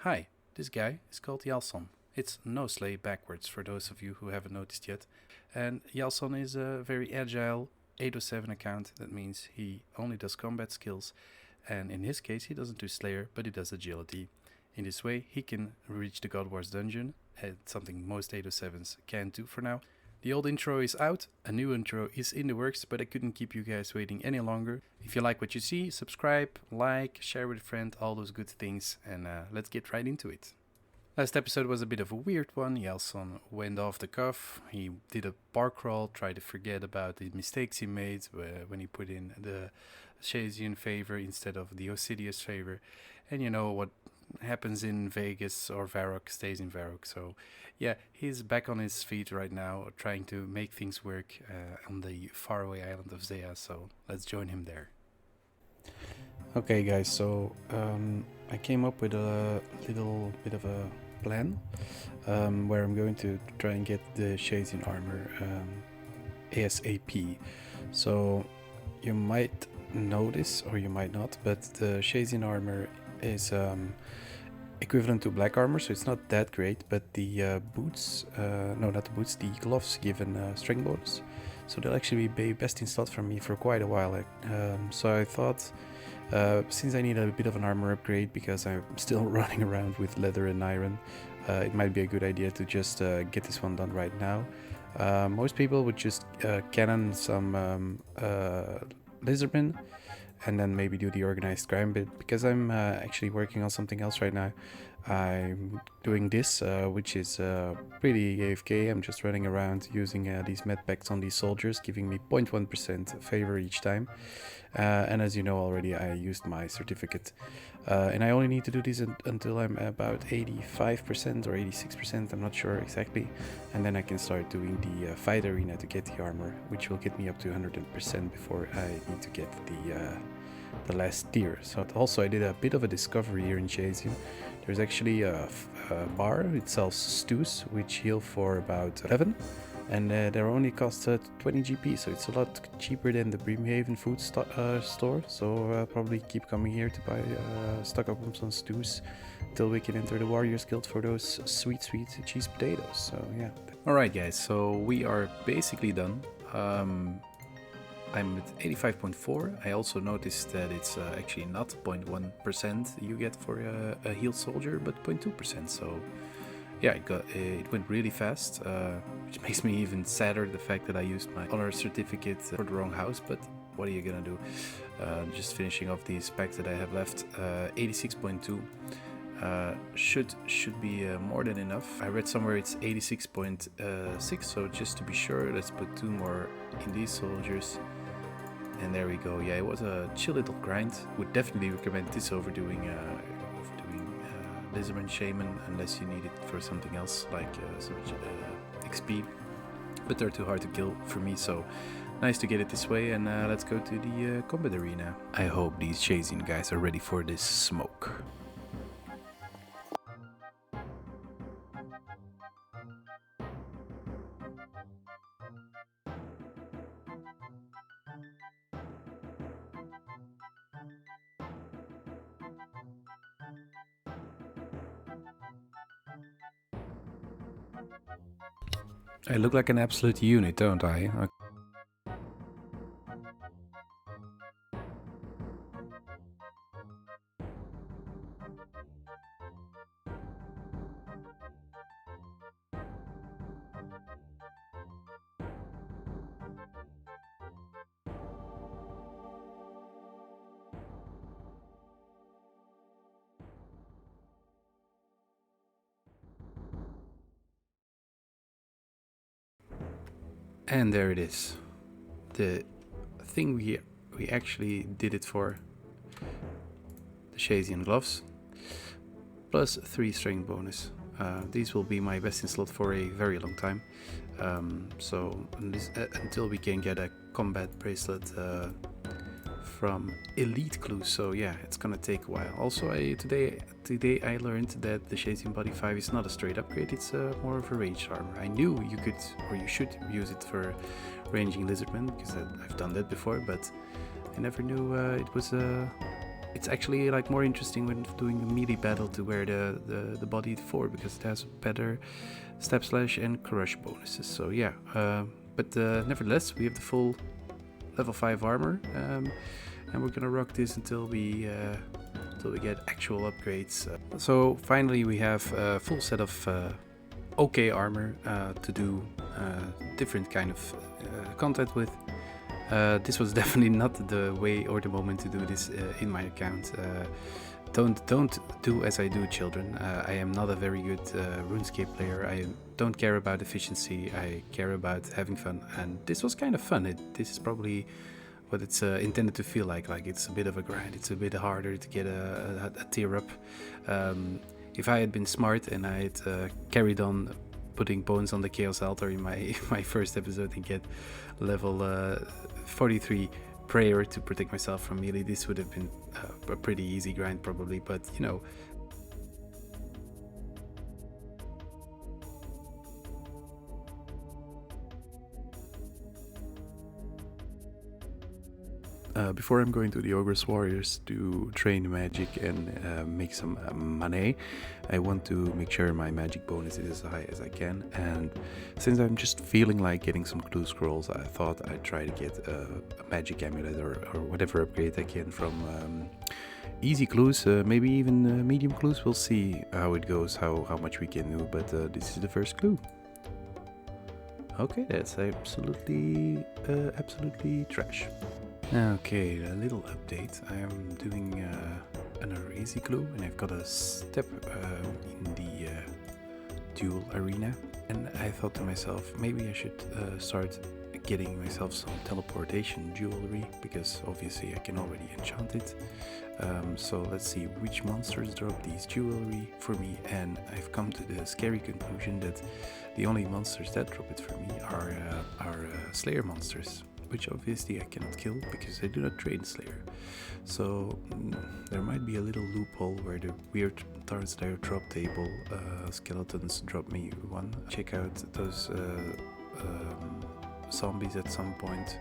Hi, this guy is called Yalson. It's noslay backwards for those of you who haven't noticed yet. And Yalson is a very agile 807 account. That means he only does combat skills. And in his case, he doesn't do Slayer, but he does agility. In this way, he can reach the Godwars dungeon, something most 807s can't do for now. The old intro is out, a new intro is in the works, but I couldn't keep you guys waiting any longer. If you like what you see, subscribe, like, share with a friend, all those good things, and let's get right into it. Last episode was a bit of a weird one. Yalson went off the cuff. He did a bar crawl, tried to forget about the mistakes he made when he put in the Shazian favor instead of the Osidious favor. And you know what happens in Vegas or Varrock stays in Varrock. So yeah, he's back on his feet right now, trying to make things work on the faraway island of Zea. So let's join him there. Okay guys, so I came up with a little bit of a plan where I'm going to try and get the Shazian armor ASAP. So you might notice, or you might not, but the Shazian armor is equivalent to black armor, so it's not that great, but the boots, no, not the boots, the gloves give a strength bonus, so they'll actually be best in slot for me for quite a while. So I thought, since I need a bit of an armor upgrade because I'm still running around with leather and iron, it might be a good idea to just get this one done right now. Most people would just cannon some lizardmen and then maybe do the organized crime bit. Because I'm actually working on something else right now, I'm doing this, which is pretty AFK. I'm just running around using these medpacks on these soldiers, giving me 0.1% favor each time. And as you know already, I used my certificate. And I only need to do this until I'm about 85% or 86%, I'm not sure exactly. And then I can start doing the fight arena to get the armor, which will get me up to 100% before I need to get the last tier. So also I did a bit of a discovery here in Shazian. There's actually a bar, it sells stews, which heal for about 11. And they're only cost 20 GP, so it's a lot cheaper than the Brimhaven food store. So I'll probably keep coming here to buy stock up on some stews until we can enter the Warriors Guild for those sweet cheese potatoes. So yeah. Alright guys, so we are basically done. I'm at 85.4. I also noticed that it's actually not 0.1% you get for a healed soldier, but 0.2%. So yeah, it went really fast, which makes me even sadder, the fact that I used my honor certificate for the wrong house, but what are you gonna do? Just finishing off these packs that I have left. 86.2 should be more than enough. I read somewhere it's 86.6, so just to be sure, let's put 2 more in these soldiers. And there we go. Yeah, it was a chill little grind. Would definitely recommend this over doing Lizardman Shaman, unless you need it for something else like XP, but they're too hard to kill for me, so nice to get it this way. And let's go to the combat arena. I hope these Shazian guys are ready for this smoke. I look like an absolute unit, don't I? And there it is. The thing we actually did it for. The Shazian gloves. Plus 3 strength bonus. These will be my best in slot for a very long time. So until we can get a combat bracelet from Elite Clues. So yeah, it's gonna take a while. Also, today I learned that the Shazian Body 5 is not a straight upgrade, it's more of a ranged armor. I knew you could, or you should use it for ranging Lizardmen, because I've done that before, but I never knew it was it's actually like more interesting when doing a melee battle to wear the body 4 because it has better step slash and crush bonuses. So yeah, but nevertheless, we have the full level 5 armor, and we're gonna rock this until we get actual upgrades. So finally, we have a full set of okay armor to do different kind of content with. This was definitely not the way or the moment to do this in my account. Don't do as I do, children. I am not a very good RuneScape player. I don't care about efficiency. I care about having fun, and this was kind of fun. This is probably what it's intended to feel like. Like it's a bit of a grind. It's a bit harder to get a tier up. If I had been smart and I had carried on putting bones on the Chaos Altar in my first episode and get level 43 prayer to protect myself from melee, this would have been a pretty easy grind probably, but you know. Before I'm going to the Ogre's Warriors to train magic and make some money, I want to make sure my magic bonus is as high as I can, and since I'm just feeling like getting some clue scrolls, I thought I'd try to get a magic amulet or whatever upgrade I can from easy clues, maybe even medium clues. We'll see how it goes, how much we can do, but this is the first clue. Okay, that's absolutely trash. Okay, a little update. I am doing another easy clue, and I've got a step in the duel arena, and I thought to myself, maybe I should start getting myself some teleportation jewelry, because obviously I can already enchant it. So let's see which monsters drop these jewelry for me, and I've come to the scary conclusion that the only monsters that drop it for me are Slayer monsters, which obviously I cannot kill because I do not train Slayer. So there might be a little loophole where the weird Tarn Slayer drop table skeletons drop me one. Check out those zombies at some point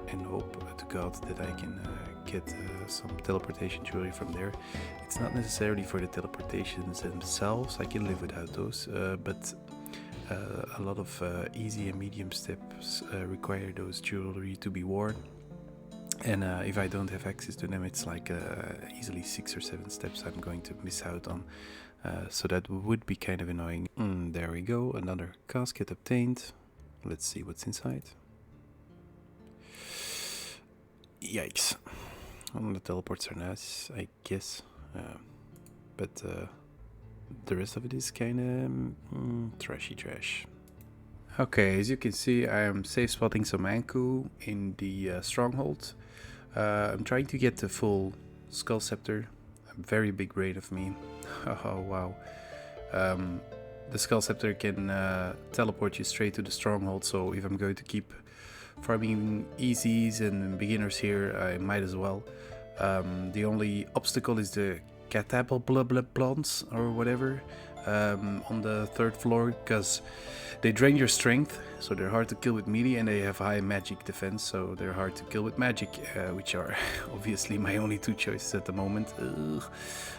and hope to God that I can get some teleportation jewelry from there. It's not necessarily for the teleportations themselves, I can live without those, but a lot of easy and medium steps require those jewelry to be worn, and if I don't have access to them, it's like easily 6 or 7 steps I'm going to miss out on, so that would be kind of annoying. There we go, another casket obtained. Let's see what's inside. Yikes. The teleports are nice, I guess, but the rest of it is kind of trashy trash. Okay, as you can see, I am safe spotting some Anku in the stronghold. I'm trying to get the full Skull Scepter. A very big brain of me. Oh wow. The Skull Scepter can teleport you straight to the stronghold, so if I'm going to keep farming easies and beginners here, I might as well. The only obstacle is the catapult plants or whatever on the 3rd floor, because they drain your strength, so they're hard to kill with melee, and they have high magic defense, so they're hard to kill with magic, which are obviously my only 2 choices at the moment. Ugh.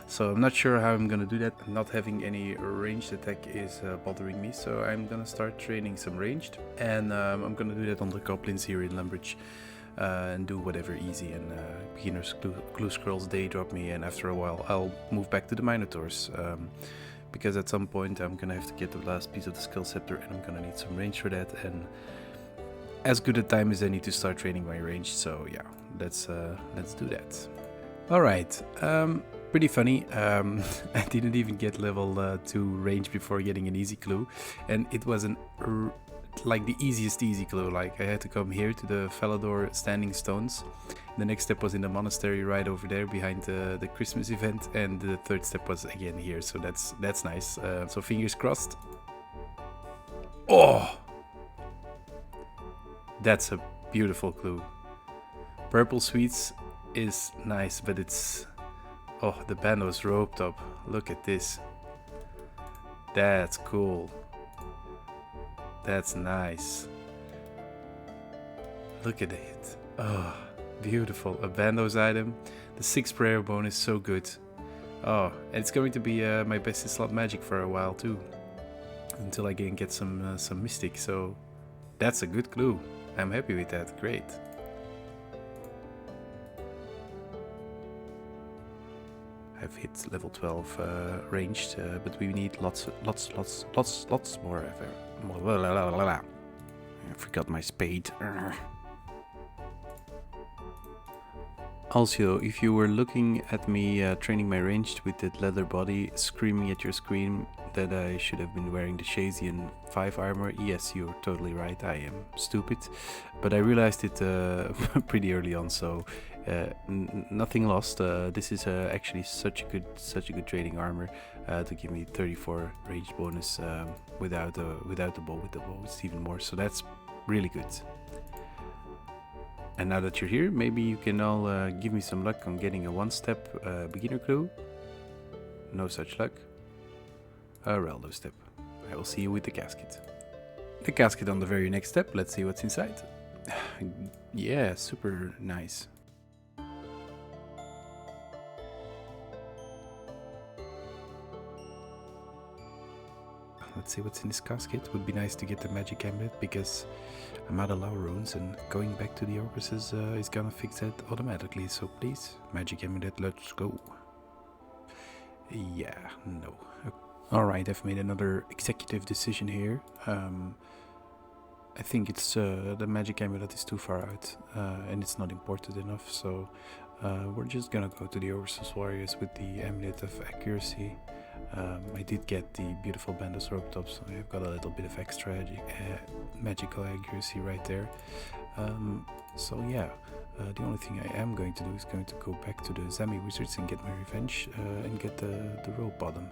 So I'm not sure how I'm gonna do that. Not having any ranged attack is bothering me, so I'm gonna start training some ranged, and I'm gonna do that on the goblins here in Lumbridge. And do whatever easy and beginners clue scrolls they drop me, and after a while I'll move back to the Minotaurs, because at some point I'm gonna have to get the last piece of the Skull Scepter, and I'm gonna need some range for that, and as good a time as any to start training my range. So yeah, let's do that. Alright, pretty funny. I didn't even get level 2 range before getting an easy clue, and it was like the easiest easy clue. Like I had to come here to the Falador Standing Stones. The next step was in the monastery right over there behind the Christmas event, and the 3rd step was again here, so that's nice. So fingers crossed. Oh, that's a beautiful clue. Purple Sweets is nice, but it's, oh, the band was roped up. Look at this. That's cool. That's nice. Look at it. Oh, Beautiful. A Bandos item. The 6 prayer bone is so good. Oh, and it's going to be my best in slot magic for a while too. Until I can get some mystic, so that's a good clue. I'm happy with that. Great. I've hit level 12 ranged, but we need lots more. I forgot my spade. Also, if you were looking at me training my ranged with that leather body, screaming at your screen that I should have been wearing the Shazian 5 armor, yes, you're totally right, I am stupid. But I realized it pretty early on, so nothing lost. This is actually such a good trading armor to give me 34 range bonus without the bow. With the bow, it's even more, so that's really good. And now that you're here, maybe you can all give me some luck on getting a one-step beginner clue. No such luck. A Raldo step. I will see you with the casket. The casket on the very next step. Let's see what's inside. Yeah, super nice. Let's see what's in this casket. Would be nice to get the magic amulet because I'm out of lava runes and going back to the Ogres is gonna fix that automatically. So please, magic amulet, let's go. Yeah, no. Alright, I've made another executive decision here. I think it's the magic amulet is too far out and it's not imported enough, so we're just gonna go to the Ogres Warriors with the amulet of accuracy. I did get the beautiful Bandos rope top, so I've got a little bit of extra magical accuracy right there. So yeah, the only thing I am going to do is going to go back to the Zami Wizards and get my revenge and get the rope bottom,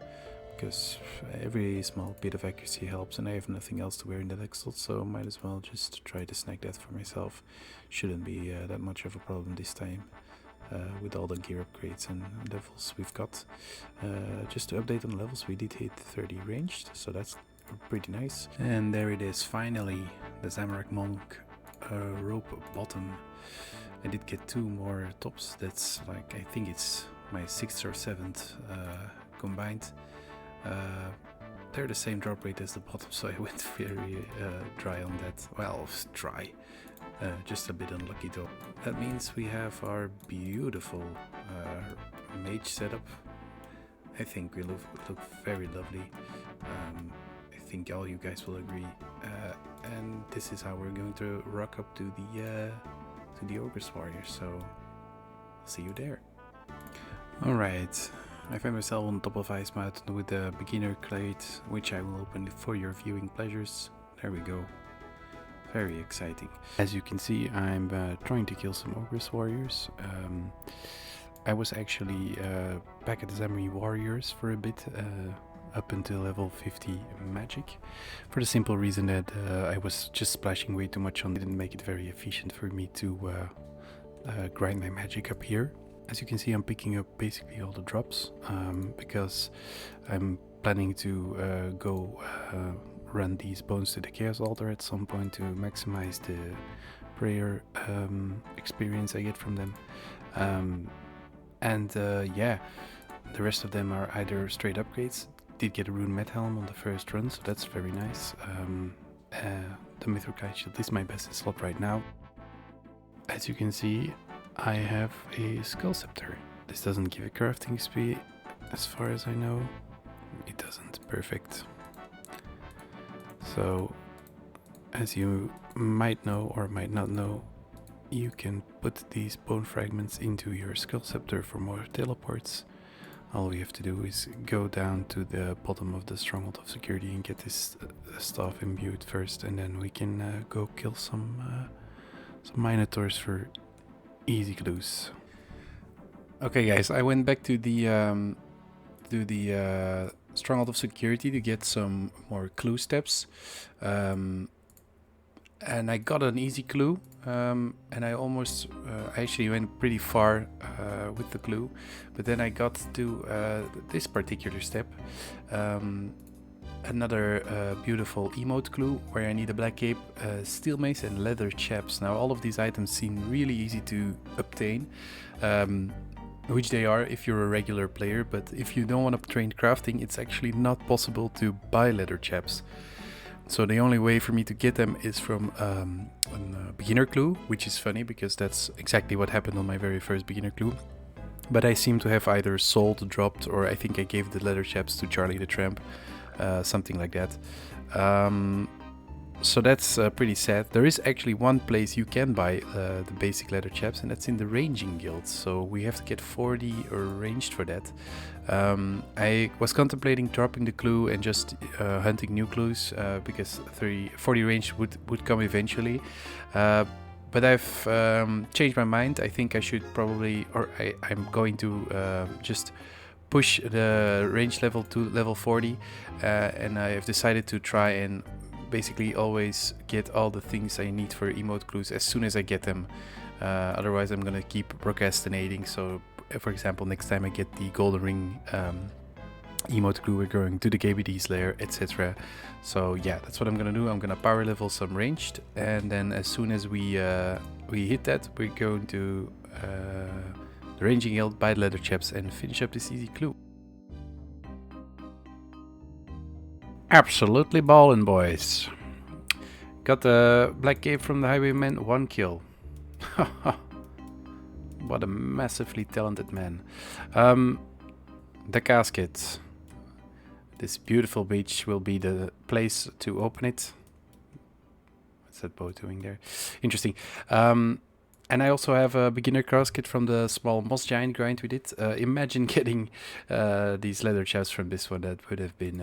because every small bit of accuracy helps and I have nothing else to wear in that deck slot, so might as well just try to snag that for myself. Shouldn't be that much of a problem this time. With all the gear upgrades and levels we've got. Just to update on the levels, we did hit 30 ranged, so that's pretty nice. And there it is, finally, the Zamorak Monk rope bottom. I did get 2 more tops. That's like, I think it's my 6th or 7th combined. They're the same drop rate as the bottom, so I went very dry on that. Well, dry. Just a bit unlucky though. That means we have our beautiful mage setup. I think we look very lovely. I think all you guys will agree. And this is how we're going to rock up to the Ogres Warriors. So I'll see you there. Alright, I find myself on top of Ice Mountain with the beginner crate, which I will open for your viewing pleasures. There we go. Very exciting. As you can see, I'm trying to kill some Ogres Warriors. I was actually back at the Zamri Warriors for a bit, up until level 50 magic, for the simple reason that I was just splashing way too much on it. Didn't make it very efficient for me to grind my magic up here. As you can see, I'm picking up basically all the drops, because I'm planning to go run these bones to the Chaos Altar at some point to maximize the prayer experience I get from them. Yeah, the rest of them are either straight upgrades. Did get a Rune Met Helm on the first run, so that's very nice. The Mithril Kite Shield is my best in slot right now. As you can see, I have a Skull Scepter. This doesn't give a crafting speed, as far as I know. It doesn't. Perfect. So, as you might know or might not know, you can put these bone fragments into your Skull Scepter for more teleports. All we have to do is go down to the bottom of the Stronghold of Security and get this staff imbued first, and then we can go kill some Minotaurs for easy clues. Okay guys, I went back to the Stronghold of Security to get some more clue steps, and I got an easy clue, and I almost actually went pretty far with the clue, but then I got to this particular step, another beautiful emote clue where I need a black cape, steel mace and leather chaps. Now all of these items seem really easy to obtain, which they are if you're a regular player, but if you don't want to train crafting, it's actually not possible to buy leather chaps. So the only way for me to get them is from a beginner clue, which is funny because that's exactly what happened on my very first beginner clue. But I seem to have either sold, dropped, or I think I gave the leather chaps to Charlie the Tramp, something like that. So that's pretty sad. There is actually one place you can buy the basic leather chaps, and that's in the ranging guild. So we have to get 40 or ranged for that. I was contemplating dropping the clue and just hunting new clues because 40 range would come eventually. But I've changed my mind. I think I should probably, or I'm going to just push the range level to level 40, and I have decided to try and basically always get all the things I need for emote clues as soon as I get them. Otherwise I'm gonna keep procrastinating. So for example, next time I get the golden ring emote clue, we're going to the KBD's lair, etc. So yeah, that's what I'm gonna do. I'm gonna power level some ranged, and then as soon as we hit that, we're going to the ranging guild, buy the leather chaps and finish up this easy clue. Absolutely ballin', boys. Got the black cape from the highwayman, 1 kill. What a massively talented man. The casket. This beautiful beach will be the place to open it. What's that boat doing there? Interesting. And I also have a beginner casket from the small moss giant grind we did. Imagine getting these leather chaps from this one. That would have been.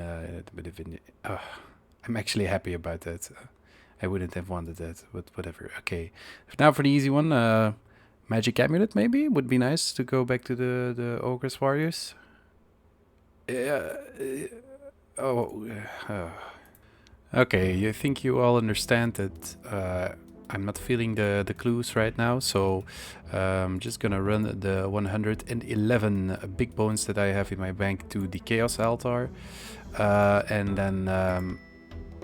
I'm actually happy about that. I wouldn't have wanted that, but whatever. Okay, now for the easy one. Magic amulet maybe would be nice to go back to the ogre's warriors. Okay, I think you all understand that. I'm not feeling the clues right now, so I'm just gonna run the 111 big bones that I have in my bank to the Chaos Altar, and then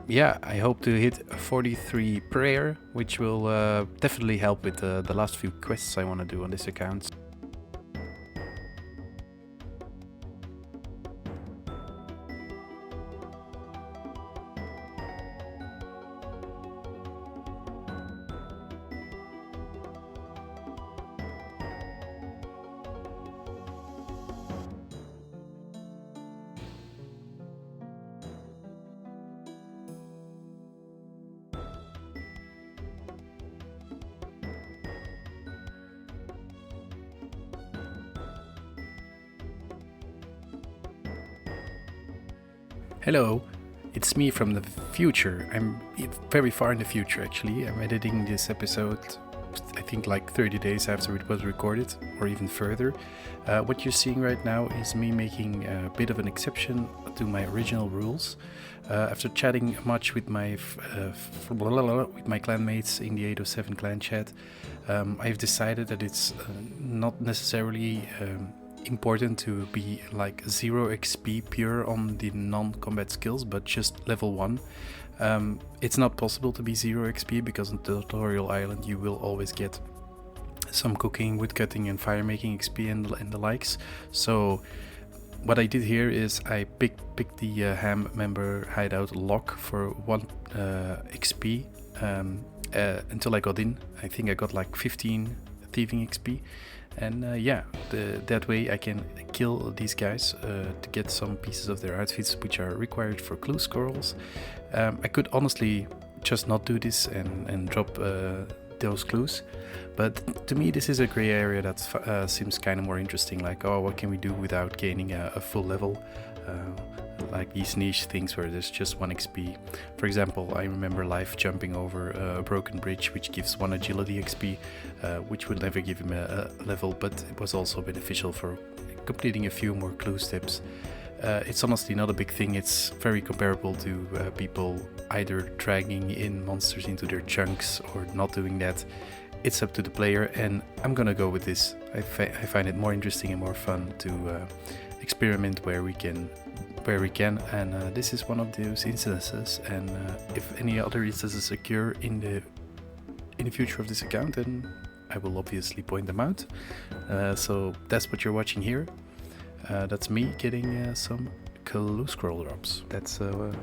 yeah, I hope to hit 43 prayer, which will definitely help with the last few quests I want to do on this account. Hello, it's me from the future. I'm very far in the future actually. I'm editing this episode, I think like 30 days after it was recorded, or even further. What you're seeing right now is me making a bit of an exception to my original rules. After chatting much with my clanmates in the 807 clan chat, I've decided that it's not necessarily important to be like 0 XP pure on the non-combat skills, but just level 1. It's not possible to be 0 XP because on the tutorial island you will always get some cooking, woodcutting and fire making XP and the likes. So what I did here is I picked the ham member hideout lock for 1 XP until I got in. I think I got like 15 thieving XP. And yeah, that way I can kill these guys to get some pieces of their outfits which are required for clue scrolls. I could honestly just not do this and drop those clues, but to me this is a gray area that seems kind of more interesting, like, oh, what can we do without gaining a full level? Like these niche things where there's just 1 XP. For example, I remember Life jumping over a broken bridge which gives 1 agility XP, which would never give him a level, but it was also beneficial for completing a few more clue steps. It's honestly not a big thing. It's very comparable to people either dragging in monsters into their chunks or not doing that. It's up to the player, and I'm gonna go with this. I find it more interesting and more fun to experiment where we can where we can, and this is one of those instances, and if any other instances occur in the future of this account, then I will obviously point them out. So that's what you're watching here. That's me getting some clue scroll drops. That's the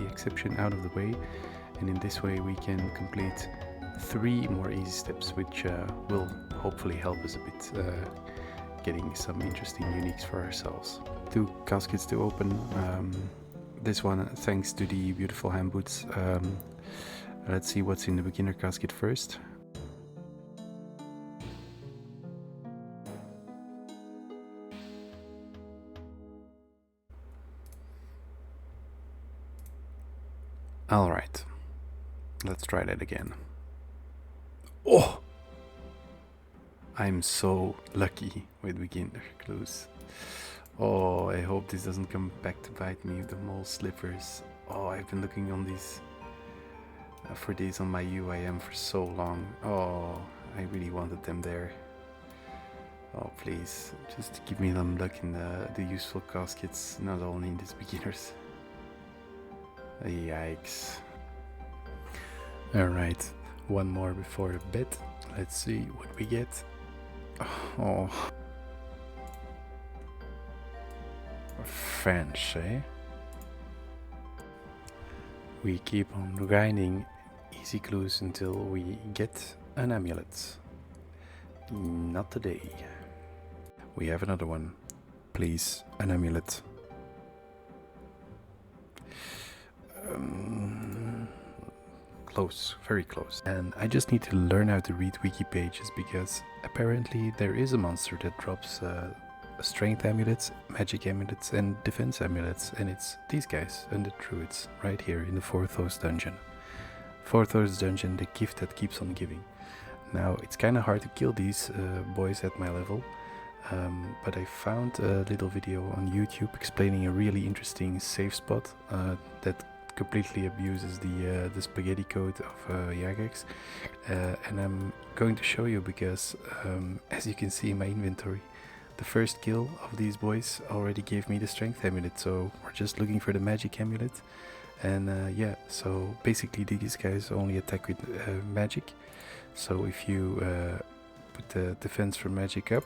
exception out of the way, and in this way we can complete 3 more easy steps, which will hopefully help us a bit getting some interesting uniques for ourselves. 2 caskets to open. This one thanks to the beautiful hand boots. Let's see what's in the beginner casket first. Alright, let's try that again. Oh! I'm so lucky with beginner clues. Oh, I hope this doesn't come back to bite me with the mole slippers. Oh, I've been looking on these for these on my UIM for so long. Oh, I really wanted them there. Oh, please, just give me some luck in the useful caskets, not only in these beginners. Yikes. Alright, one more before bed. Let's see what we get. Oh. French, eh? We keep on grinding easy clues until we get an amulet. Not today. We have another one. Please, an amulet. Close, very close. And I just need to learn how to read wiki pages, because apparently there is a monster that drops strength amulets, magic amulets and defense amulets, and it's these guys and the druids right here in the 4th host dungeon. 4th host dungeon, the gift that keeps on giving. Now it's kind of hard to kill these boys at my level, but I found a little video on YouTube explaining a really interesting safe spot that completely abuses the spaghetti code of Jagex, and I'm going to show you because as you can see in my inventory, the first kill of these boys already gave me the strength amulet, so we're just looking for the magic amulet. And yeah, so basically these guys only attack with magic, so if you put the defense for magic up,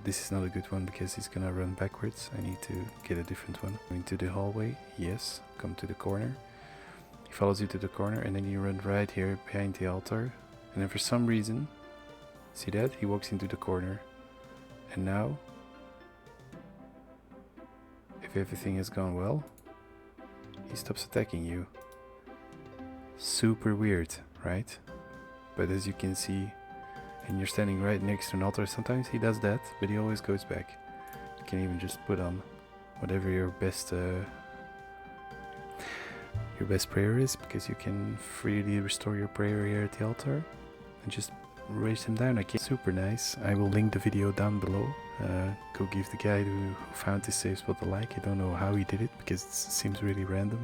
this is not a good one because he's gonna run backwards. I need to get a different one. Into the hallway, yes, come to the corner. He follows you to the corner and then you run right here behind the altar, and then for some reason, see that? He walks into the corner. And now, if everything has gone well, he stops attacking you. Super weird, right? But as you can see, and you're standing right next to an altar, sometimes he does that, but he always goes back. You can even just put on whatever your best prayer is, because you can freely restore your prayer here at the altar and just raise him down again. Super nice. I will link the video down below. Go give the guy who found this safe spot a like. I don't know how he did it because it seems really random.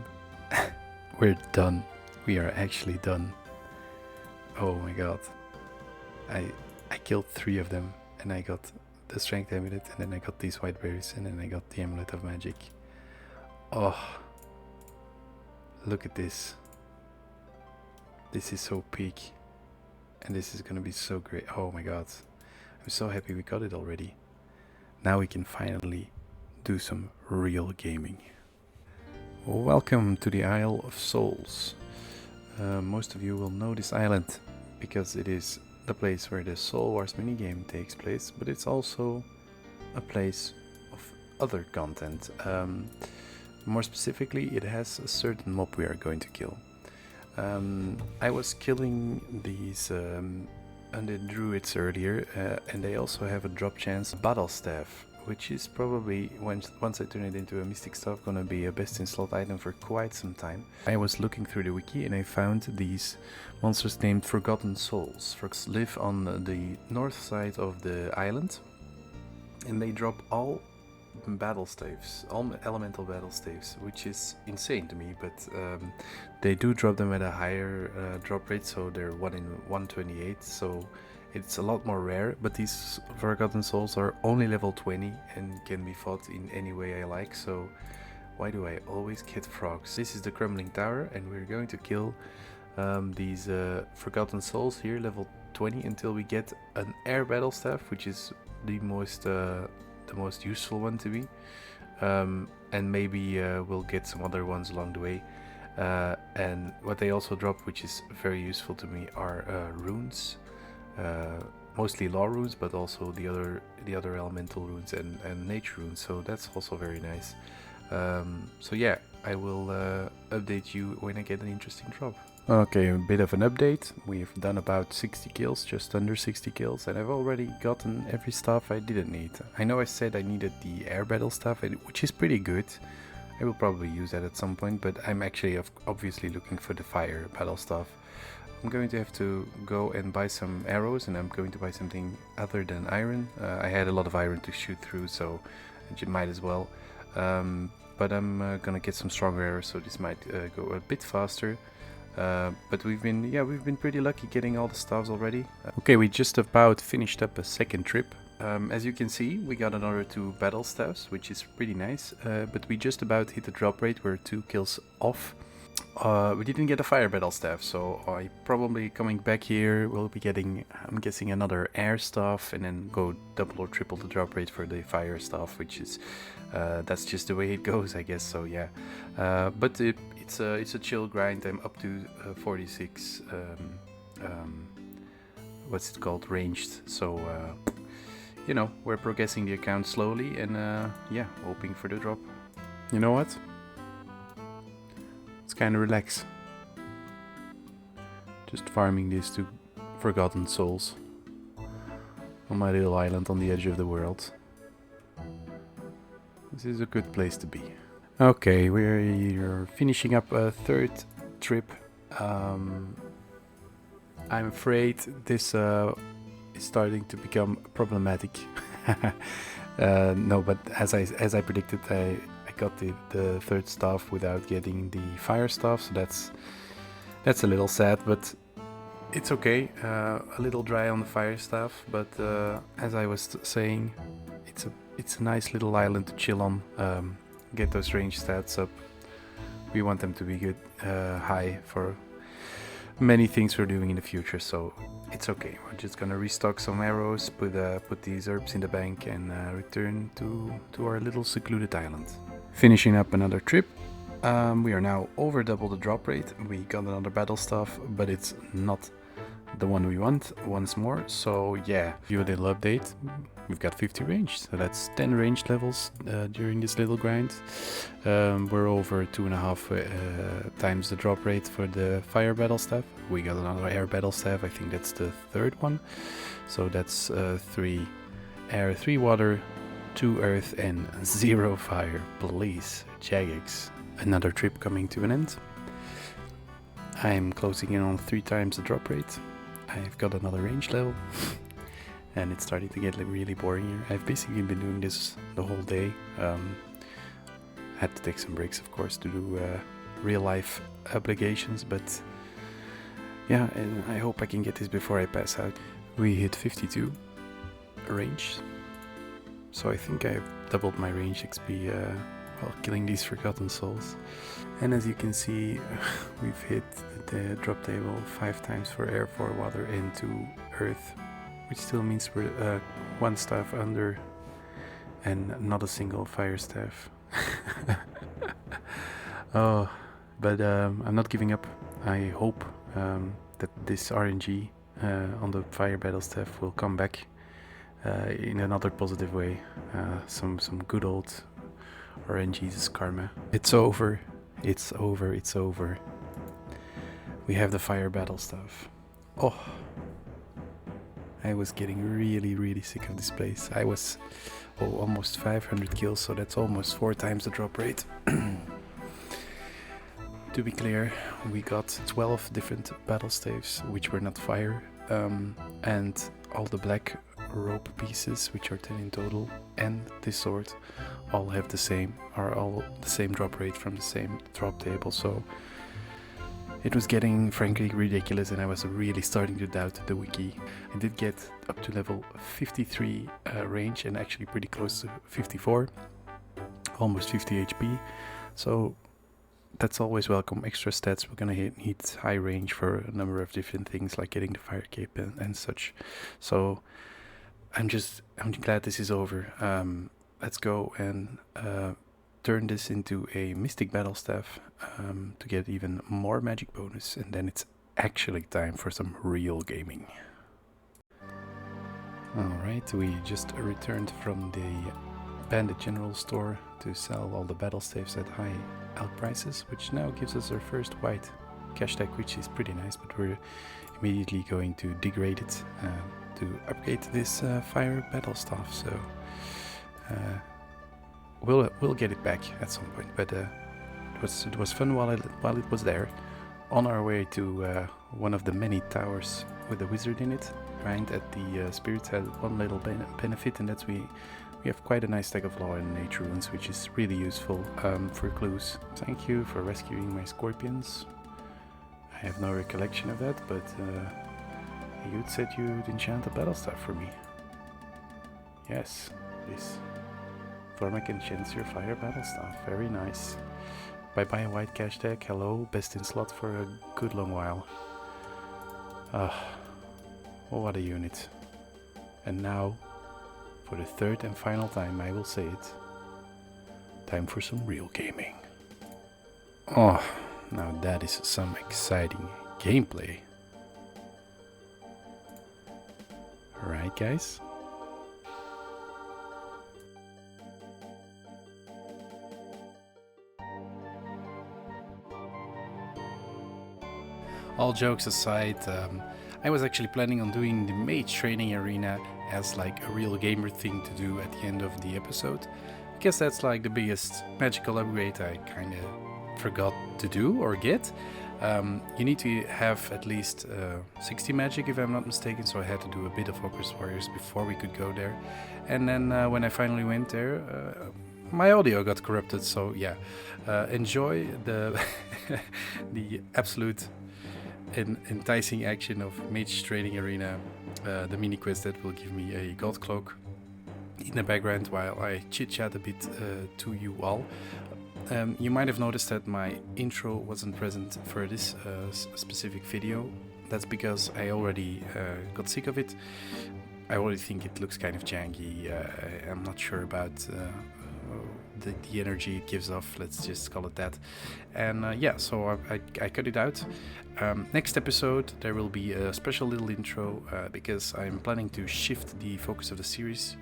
We're done. We are actually done. Oh my god. I killed 3 of them, and I got the strength amulet, and then I got these white berries, and then I got the amulet of magic. Oh, look at this. This is so peak. And this is gonna be so great. Oh my god. I'm so happy we got it already. Now we can finally do some real gaming. Welcome to the Isle of Souls. Most of you will know this island because it is the place where the Soul Wars minigame takes place, but it's also a place of other content. More specifically, it has a certain mob we are going to kill. I was killing these undead druids earlier, and they also have a drop chance battle staff, which is probably, once I turn it into a mystic staff, gonna be a best in slot item for quite some time. I was looking through the wiki and I found these monsters named Forgotten Souls. Live on the north side of the island, and they drop all battle staves, all elemental battle staves, which is insane to me, but they do drop them at a higher drop rate, so they're 1 in 128, so it's a lot more rare. But these Forgotten Souls are only level 20 and can be fought in any way I like, so Why do I always get frogs? This is the crumbling tower, and we're going to kill these forgotten souls here, level 20, until we get an air battle staff, which is the most useful one to be. And maybe we'll get some other ones along the way. And what they also drop, which is very useful to me, are runes. Mostly law runes, but also the other elemental runes and nature runes. So that's also very nice. So yeah, I will update you when I get an interesting drop. Okay, a bit of an update. We've done about 60 kills, just under 60 kills, and I've already gotten every stuff I didn't need. I know I said I needed the air battle stuff, which is pretty good. I will probably use that at some point, but I'm actually obviously looking for the fire battle stuff. I'm going to have to go and buy some arrows, and I'm going to buy something other than iron. I had a lot of iron to shoot through, so you might as well. But I'm gonna get some stronger arrows, so this might go a bit faster. But we've been pretty lucky getting all the stuffs already. Okay, we just about finished up a second trip. As you can see, we got another 2 battle staffs, which is pretty nice. But we just about hit the drop rate. We're 2 kills off. We didn't get a fire battle staff, so I probably coming back here will be getting, I'm guessing, another air staff, and then go double or triple the drop rate for the fire staff, which is that's just the way it goes, I guess. So yeah, but it's a chill grind. I'm up to 46 what's it called, ranged, so you know, we're progressing the account slowly, and yeah, hoping for the drop. You know what? Let's kind of relax. Just farming these 2 forgotten souls on my little island on the edge of the world. This is a good place to be. Okay, we're finishing up a 3rd trip. I'm afraid this is starting to become problematic. No, but as I predicted, I got the 3rd staff without getting the fire staff, so that's a little sad, but it's okay. A little dry on the fire staff, but as I was saying, it's a nice little island to chill on. Get those range stats up. We want them to be good, high for many things we're doing in the future, so it's okay. We're just gonna restock some arrows, put these herbs in the bank, and return to our little secluded island. Finishing up another trip. We are now over double the drop rate. We got another battle staff, but it's not the one we want once more. So yeah, give you a little update. We've got 50 range, so that's 10 range levels during this little grind. We're over 2.5 times the drop rate for the fire battle staff. We got another air battle staff. I think that's the 3rd one. So that's 3 air, 3 water, 2 earth, and 0 fire. Please, Jagex. Another trip coming to an end. I'm closing in on 3 times the drop rate. I've got another range level. And it's starting to get really boring here. I've basically been doing this the whole day. Had to take some breaks, of course, to do real life obligations, but yeah, and I hope I can get this before I pass out. We hit 52 range, so I think I've doubled my range XP while killing these forgotten souls. And as you can see, we've hit the drop table 5 times for air, 4 water, and 2 earth, which still means we're 1 staff under and not a single fire staff. Oh, but I'm not giving up. I hope that this RNG on the fire battle staff will come back in another positive way. Some good old RNG's karma. It's over. It's over. It's over. We have the fire battle staff. Oh, I was getting really sick of this place. I was almost 500 kills, so that's almost 4 times the drop rate. To be clear, we got 12 different battle staves, which were not fire, and all the black rope pieces, which are 10 in total, and this sword all have the same drop rate from the same drop table. So it was getting frankly ridiculous, and I was really starting to doubt the wiki. I did get up to level 53 range, and actually pretty close to 54, almost 50 HP. So that's always welcome. Extra stats. We're gonna need high range for a number of different things, like getting the fire cape and such. So I'm glad this is over. Let's go and turn this into a Mystic Battle Staff to get even more magic bonus, and then it's actually time for some real gaming. Alright, we just returned from the Bandit General store to sell all the battle staves at high out prices, which now gives us our first white cash tag, which is pretty nice, but we're immediately going to degrade it to upgrade this fire battle staff. So we'll get it back at some point, but it was fun while it was there. On our way to one of the many towers with a wizard in it. Right at the spirits had one little benefit, and that's we have quite a nice stack of law and nature runes, which is really useful for clues. Thank you for rescuing my scorpions. I have no recollection of that, but you said you'd enchant a battle staff for me. Yes, this. Thormac enchants your fire battle staff. Very nice. Bye bye white cash tag. Hello, best in slot for a good long while. Oh, what a unit. And now, for the third and final time, I will say it. Time for some real gaming. Oh, now that is some exciting gameplay. Right, guys? All jokes aside, I was actually planning on doing the mage training arena as like a real gamer thing to do at the end of the episode. I guess that's like the biggest magical upgrade I kind of forgot to do or get. You need to have at least 60 magic if I'm not mistaken, so I had to do a bit of Hawker's Warriors before we could go there. And then when I finally went there, my audio got corrupted, so yeah. Enjoy the the absolute enticing action of Mage Training Arena, the mini quest that will give me a gold cloak in the background while I chit-chat a bit to you all. You might have noticed that my intro wasn't present for this specific video. That's because I already got sick of it. I already think it looks kind of janky. I'm not sure about the energy it gives off, let's just call it that. And yeah, so I cut it out. Next episode there will be a special little intro because I'm planning to shift the focus of the series.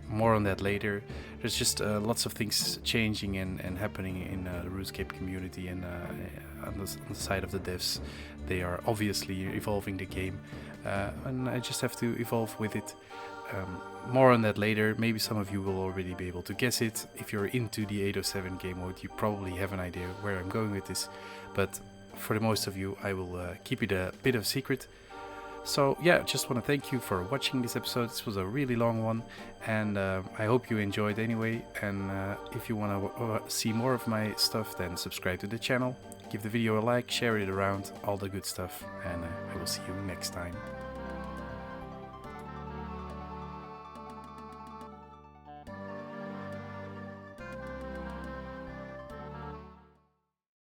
More on that later. There's just lots of things changing and happening in the RuneScape community, and on the side of the devs, they are obviously evolving the game, and I just have to evolve with it. More on that later. Maybe some of you will already be able to guess it. If you're into the 807 game mode, you probably have an idea where I'm going with this, but for the most of you I will keep it a bit of a secret. So yeah, just want to thank you for watching this episode. This was a really long one, and I hope you enjoyed anyway. And if you want to see more of my stuff, then subscribe to the channel, give the video a like, share it around, all the good stuff, and I will see you next time.